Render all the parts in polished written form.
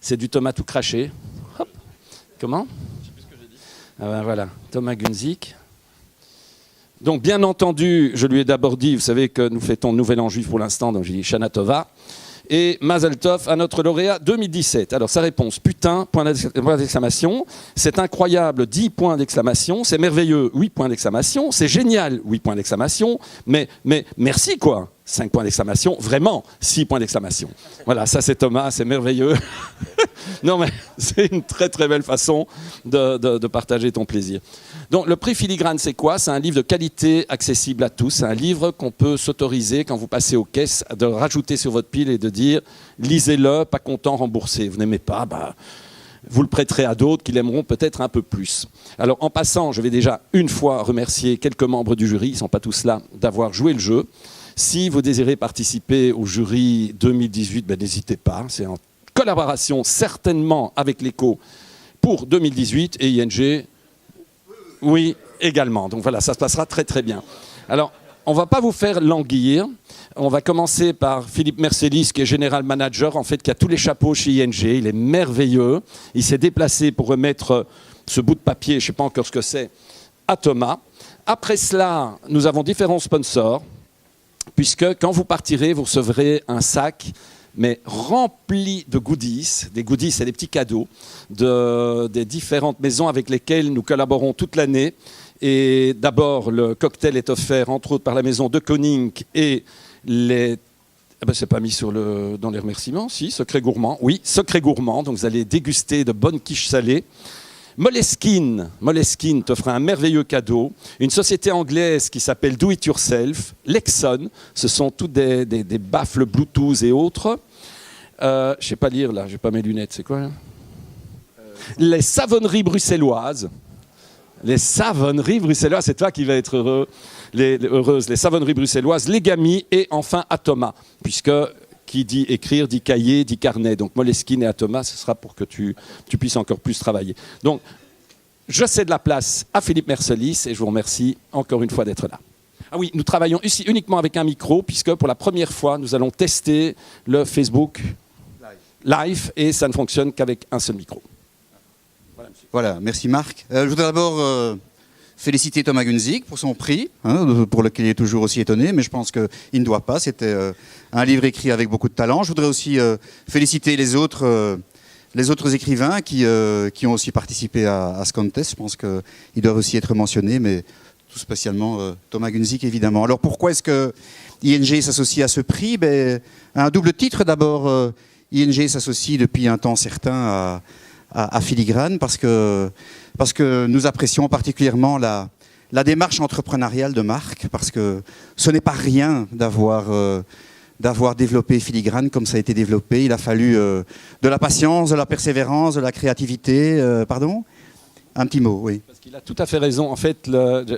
c'est du Thomas tout craché. Hop. Comment? Je sais plus ce que j'ai dit. Ah ben voilà, Thomas Gunzik. Donc bien entendu, je lui ai d'abord dit, vous savez que nous fêtons le Nouvel An juif pour l'instant, donc j'ai dit Shana Tova. Et Mazel Tov à notre lauréat 2017. Alors sa réponse, putain, point d'exclamation, c'est incroyable, 10 points d'exclamation, c'est merveilleux, 8 points d'exclamation, c'est génial, 8 points d'exclamation, mais merci quoi, 5 points d'exclamation, vraiment, 6 points d'exclamation. Voilà, ça c'est Thomas, c'est merveilleux. Non mais c'est une très très belle façon de partager ton plaisir. Donc le prix Filigrane c'est quoi? C'est un livre de qualité accessible à tous, c'est un livre qu'on peut s'autoriser quand vous passez aux caisses de rajouter sur votre pile et de dire lisez-le, pas content, remboursé. Vous n'aimez pas, vous le prêterez à d'autres qui l'aimeront peut-être un peu plus. Alors en passant, je vais déjà une fois remercier quelques membres du jury, ils ne sont pas tous là, d'avoir joué le jeu. Si vous désirez participer au jury 2018, n'hésitez pas, c'est en collaboration certainement avec l'ECHO pour 2018 et ING, oui, également. Donc voilà, ça se passera très très bien. Alors, on ne va pas vous faire languir. On va commencer par Philippe Mercelis, qui est général manager, en fait, qui a tous les chapeaux chez ING. Il est merveilleux. Il s'est déplacé pour remettre ce bout de papier, je ne sais pas encore ce que c'est, à Thomas. Après cela, nous avons différents sponsors, puisque quand vous partirez, vous recevrez un sac mais rempli de goodies. Des goodies, c'est des petits cadeaux des différentes maisons avec lesquelles nous collaborons toute l'année. Et d'abord, le cocktail est offert, entre autres, par la maison de Koning et les... c'est pas mis dans les remerciements, si, Secret Gourmand. Oui, Secret Gourmand, donc vous allez déguster de bonnes quiches salées. Moleskine t'offre un merveilleux cadeau. Une société anglaise qui s'appelle Do It Yourself. Lexon, ce sont toutes des baffles Bluetooth et autres. Je ne sais pas lire là, j'ai pas mes lunettes, c'est quoi là les savonneries bruxelloises. Les savonneries bruxelloises, c'est toi qui vas être heureuse. Les savonneries bruxelloises, Legami et enfin Atoma, puisque qui dit écrire, dit cahier, dit carnet. Donc Moleskine et Atoma, ce sera pour que tu puisses encore plus travailler. Donc, je cède la place à Philippe Mercelis et je vous remercie encore une fois d'être là. Ah oui, nous travaillons ici uniquement avec un micro, puisque pour la première fois, nous allons tester le Facebook Live et ça ne fonctionne qu'avec un seul micro. Voilà, merci Marc. Je voudrais d'abord féliciter Thomas Gunzik pour son prix, pour lequel il est toujours aussi étonné, mais je pense qu'il ne doit pas. C'était un livre écrit avec beaucoup de talent. Je voudrais aussi féliciter les autres écrivains qui ont aussi participé à ce contest. Je pense qu'ils doivent aussi être mentionnés, mais tout spécialement Thomas Gunzik, évidemment. Alors pourquoi est-ce que ING s'associe à ce prix? Un double titre. D'abord, ING s'associe depuis un temps certain à Filigrane parce que nous apprécions particulièrement la démarche entrepreneuriale de Marc, parce que ce n'est pas rien d'avoir développé Filigrane comme ça a été développé. Il a fallu de la patience, de la persévérance, de la créativité. Pardon ? Un petit mot, oui. Parce qu'il a tout à fait raison. En fait,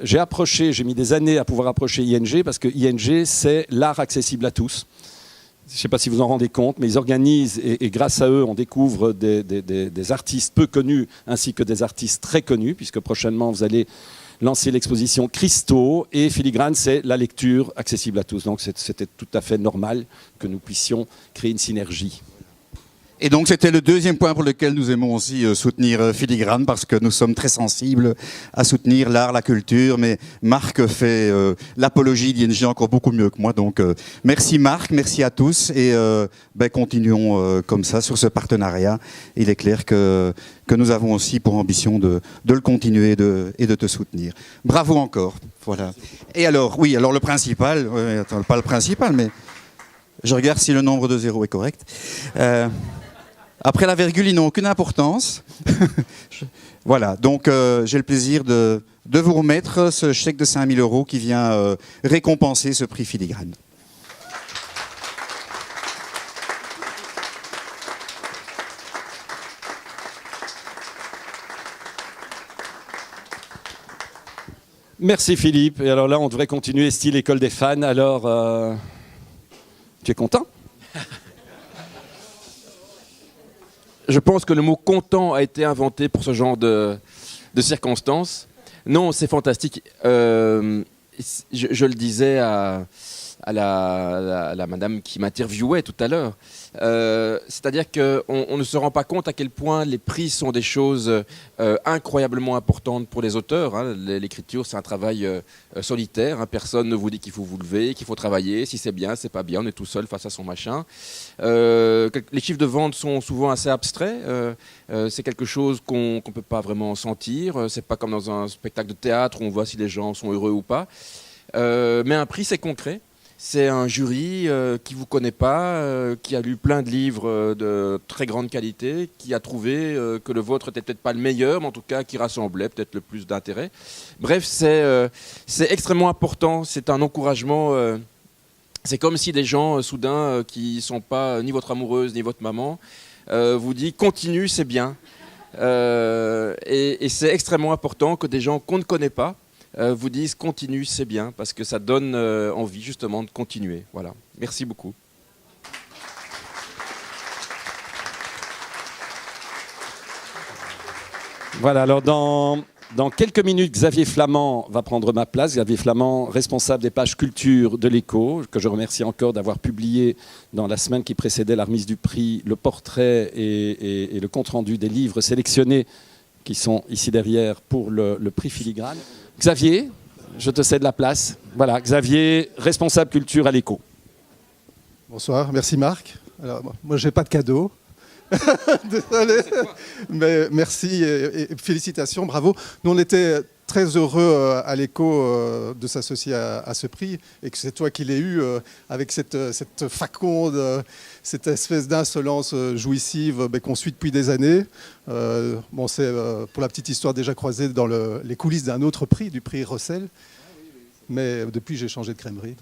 j'ai mis des années à pouvoir approcher ING, parce que ING, c'est l'art accessible à tous. Je ne sais pas si vous en rendez compte, mais ils organisent, et grâce à eux, on découvre des artistes peu connus, ainsi que des artistes très connus, puisque prochainement, vous allez lancer l'exposition Christo, et Filigrane, c'est la lecture accessible à tous. Donc c'était tout à fait normal que nous puissions créer une synergie. Et donc c'était le deuxième point pour lequel nous aimons aussi soutenir Filigrane, parce que nous sommes très sensibles à soutenir l'art, la culture, mais Marc fait l'apologie d'ING encore beaucoup mieux que moi. Donc merci Marc, merci à tous, et continuons comme ça sur ce partenariat. Il est clair que nous avons aussi pour ambition de le continuer et de te soutenir. Bravo encore. Voilà. Et alors, oui, alors le principal, pas le principal, mais je regarde si le nombre de zéros est correct. Après la virgule, ils n'ont aucune importance. Voilà, donc j'ai le plaisir de vous remettre ce chèque de 5 000 € qui vient récompenser ce prix Filigrane. Merci Philippe. Et alors là, on devrait continuer style école des fans. Alors, tu es content ? Je pense que le mot « content » a été inventé pour ce genre de circonstances. Non, c'est fantastique. Je le disais à la madame qui m'interviewait tout à l'heure. C'est-à-dire qu'on ne se rend pas compte à quel point les prix sont des choses incroyablement importantes pour les auteurs. Hein. L'écriture, c'est un travail solitaire. Hein. Personne ne vous dit qu'il faut vous lever, qu'il faut travailler. Si c'est bien, c'est pas bien. On est tout seul face à son machin. Les chiffres de vente sont souvent assez abstraits. C'est quelque chose qu'on ne peut pas vraiment sentir. C'est pas comme dans un spectacle de théâtre où on voit si les gens sont heureux ou pas. Mais un prix, c'est concret. C'est un jury qui ne vous connaît pas, qui a lu plein de livres de très grande qualité, qui a trouvé que le vôtre n'était peut-être pas le meilleur, mais en tout cas qui rassemblait peut-être le plus d'intérêt. Bref, c'est extrêmement important, c'est un encouragement. C'est comme si des gens soudain qui ne sont pas ni votre amoureuse ni votre maman vous disent « continue, c'est bien ». Et c'est extrêmement important que des gens qu'on ne connaît pas vous disent continue, c'est bien, parce que ça donne envie justement de continuer. Voilà. Merci beaucoup. Voilà, alors dans quelques minutes, Xavier Flamand va prendre ma place. Xavier Flamand, responsable des pages culture de l'Écho, que je remercie encore d'avoir publié dans la semaine qui précédait la remise du prix le portrait et le compte-rendu des livres sélectionnés qui sont ici derrière pour le prix Filigrane. Xavier, je te cède la place. Voilà, Xavier, responsable culture à l'Écho. Bonsoir, merci Marc. Alors, moi, je n'ai pas de cadeau. Désolé, mais merci et félicitations, bravo. Nous, on était très heureux à l'Écho de s'associer à ce prix et que c'est toi qui l'aies eu avec cette faconde, cette espèce d'insolence jouissive qu'on suit depuis des années. C'est pour la petite histoire déjà croisé dans les coulisses d'un autre prix, du prix Rossel. Mais depuis, j'ai changé de crèmerie.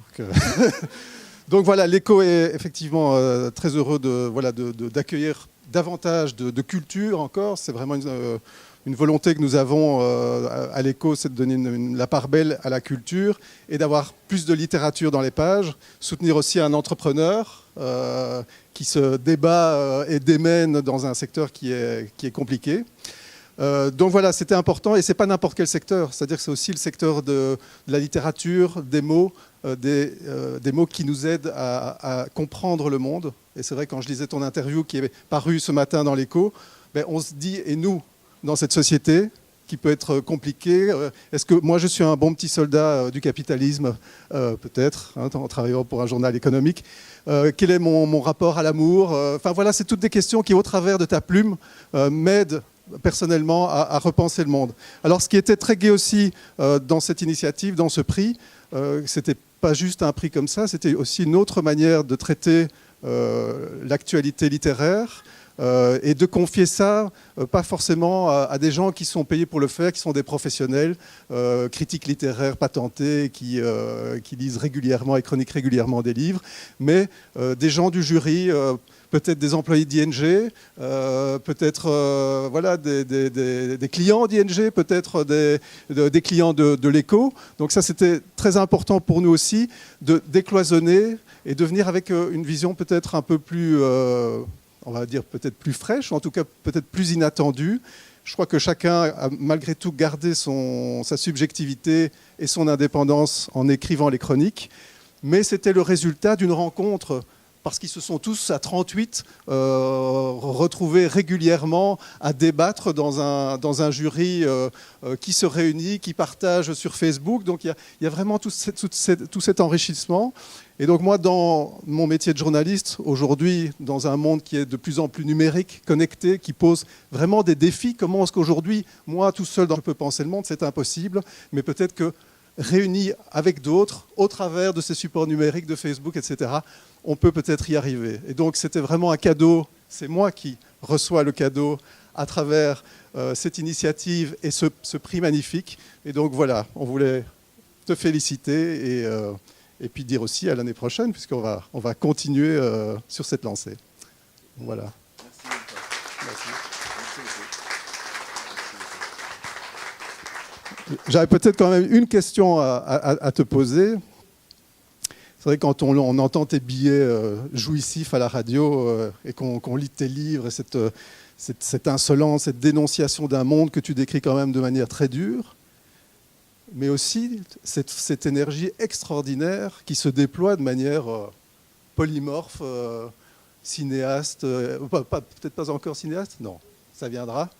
Donc voilà, l'Écho est effectivement très heureux d'accueillir davantage de culture encore. C'est vraiment une volonté que nous avons à l'Écho, c'est de donner la part belle à la culture et d'avoir plus de littérature dans les pages. Soutenir aussi un entrepreneur qui se débat et démène dans un secteur qui est compliqué. Donc voilà, c'était important et c'est pas n'importe quel secteur. C'est-à-dire que c'est aussi le secteur de la littérature, des mots, des mots qui nous aident à comprendre le monde. Et c'est vrai, quand je lisais ton interview qui est parue ce matin dans l'Écho, on se dit, et nous, dans cette société qui peut être compliquée, est-ce que moi je suis un bon petit soldat du capitalisme, peut-être, en travaillant pour un journal économique, quel est mon rapport à l'amour, enfin voilà, c'est toutes des questions qui, au travers de ta plume, m'aident personnellement à repenser le monde. Alors ce qui était très gai aussi dans cette initiative, dans ce prix, c'était pas juste un prix comme ça, c'était aussi une autre manière de traiter l'actualité littéraire et de confier ça pas forcément à des gens qui sont payés pour le faire, qui sont des professionnels, critiques littéraires patentés, qui lisent régulièrement et chroniquent régulièrement des livres, mais des gens du jury, peut-être des employés d'ING, peut-être des clients d'ING, peut-être des clients de l'Écho. Donc ça, c'était très important pour nous aussi de décloisonner et de venir avec une vision peut-être un peu plus, on va dire peut-être plus fraîche, ou en tout cas peut-être plus inattendue. Je crois que chacun a malgré tout gardé sa subjectivité et son indépendance en écrivant les chroniques, mais c'était le résultat d'une rencontre parce qu'ils se sont tous à 38 retrouvés régulièrement à débattre dans un jury qui se réunit, qui partage sur Facebook. Donc il y a vraiment tout cet enrichissement. Et donc moi, dans mon métier de journaliste, aujourd'hui, dans un monde qui est de plus en plus numérique, connecté, qui pose vraiment des défis, comment est-ce qu'aujourd'hui, moi, tout seul, je peux penser le monde, c'est impossible, mais peut-être que réunis avec d'autres, au travers de ces supports numériques, de Facebook, etc., on peut peut-être y arriver. Et donc c'était vraiment un cadeau, c'est moi qui reçois le cadeau à travers cette initiative et ce prix magnifique. Et donc voilà, on voulait te féliciter et puis dire aussi à l'année prochaine, puisqu'on va continuer sur cette lancée. Voilà. Merci. J'avais peut-être quand même une question à te poser. C'est vrai, quand on entend tes billets jouissifs à la radio et qu'on lit tes livres, et cette insolence, cette dénonciation d'un monde que tu décris quand même de manière très dure, mais aussi cette énergie extraordinaire qui se déploie de manière polymorphe, cinéaste, peut-être pas encore cinéaste, non, ça viendra.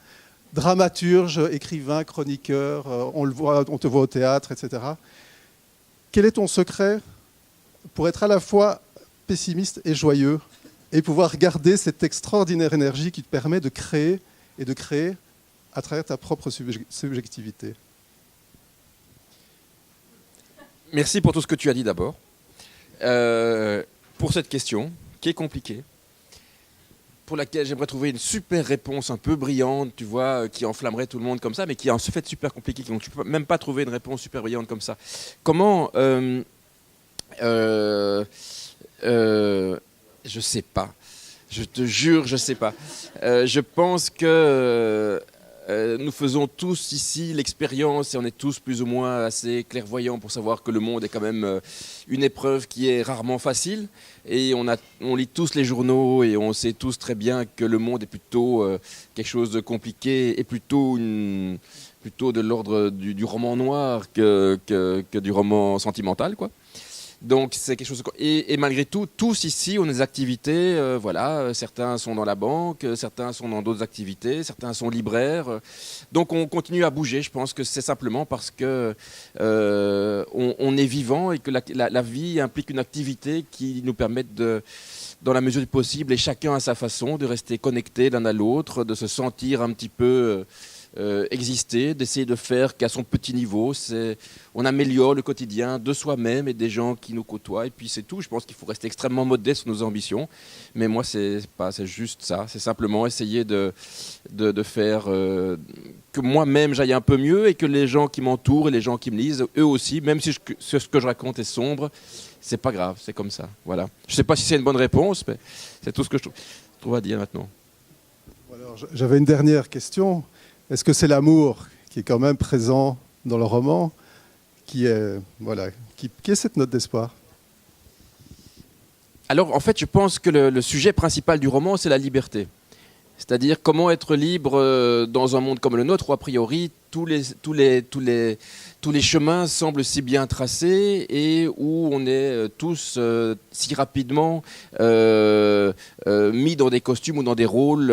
Dramaturge, écrivain, chroniqueur, on te voit au théâtre, etc. Quel est ton secret pour être à la fois pessimiste et joyeux et pouvoir garder cette extraordinaire énergie qui te permet de créer à travers ta propre subjectivité? Merci pour tout ce que tu as dit d'abord. Pour cette question, qui est compliquée, pour laquelle j'aimerais trouver une super réponse un peu brillante, tu vois, qui enflammerait tout le monde comme ça, mais qui est en ce fait super compliquée. Donc tu ne peux même pas trouver une réponse super brillante comme ça. Comment je sais pas. Je te jure, je sais pas. Je pense que nous faisons tous ici l'expérience et on est tous plus ou moins assez clairvoyants pour savoir que le monde est quand même une épreuve qui est rarement facile. Et on lit tous les journaux et on sait tous très bien que le monde est plutôt quelque chose de compliqué et plutôt de l'ordre du roman noir que du roman sentimental, quoi. Donc c'est quelque chose et malgré tout, tous ici ont des activités, voilà, certains sont dans la banque, certains sont dans d'autres activités, certains sont libraires. Donc on continue à bouger. Je pense que c'est simplement parce que on est vivant et que la vie implique une activité qui nous permet dans la mesure du possible, et chacun à sa façon, de rester connecté l'un à l'autre, de se sentir un petit peu exister, d'essayer de faire qu'à son petit niveau, on améliore le quotidien de soi-même et des gens qui nous côtoient, et puis c'est tout. Je pense qu'il faut rester extrêmement modeste sur nos ambitions, mais moi c'est juste ça, c'est simplement essayer de faire que moi-même j'aille un peu mieux et que les gens qui m'entourent et les gens qui me lisent, eux aussi, même si ce que je raconte est sombre, c'est pas grave, c'est comme ça. Voilà. Je sais pas si c'est une bonne réponse, mais c'est tout ce que je trouve à dire maintenant. Alors, j'avais une dernière question. Est-ce que c'est l'amour qui est quand même présent dans le roman qui est cette note d'espoir? Alors, en fait, je pense que le sujet principal du roman, c'est la liberté. C'est-à-dire comment être libre dans un monde comme le nôtre où, a priori, tous les chemins semblent si bien tracés et où on est tous si rapidement mis dans des costumes ou dans des rôles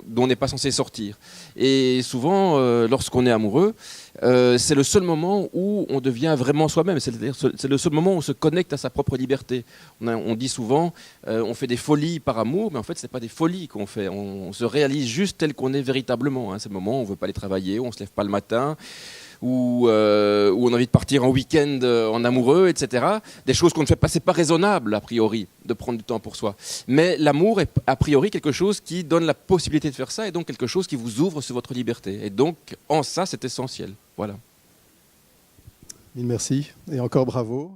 dont on n'est pas censé sortir. Et souvent, lorsqu'on est amoureux, c'est le seul moment où on devient vraiment soi-même. C'est-à-dire, c'est le seul moment où on se connecte à sa propre liberté. On dit souvent, on fait des folies par amour, mais en fait, ce n'est pas des folies qu'on fait. On se réalise juste tel qu'on est véritablement. Hein. C'est le moment où on ne veut pas aller travailler, où on ne se lève pas le matin, où on a envie de partir en week-end en amoureux, etc. Des choses qu'on ne fait pas, c'est pas raisonnable a priori de prendre du temps pour soi. Mais l'amour est a priori quelque chose qui donne la possibilité de faire ça et donc quelque chose qui vous ouvre sur votre liberté. Et donc en ça, c'est essentiel. Voilà. Mille merci et encore bravo.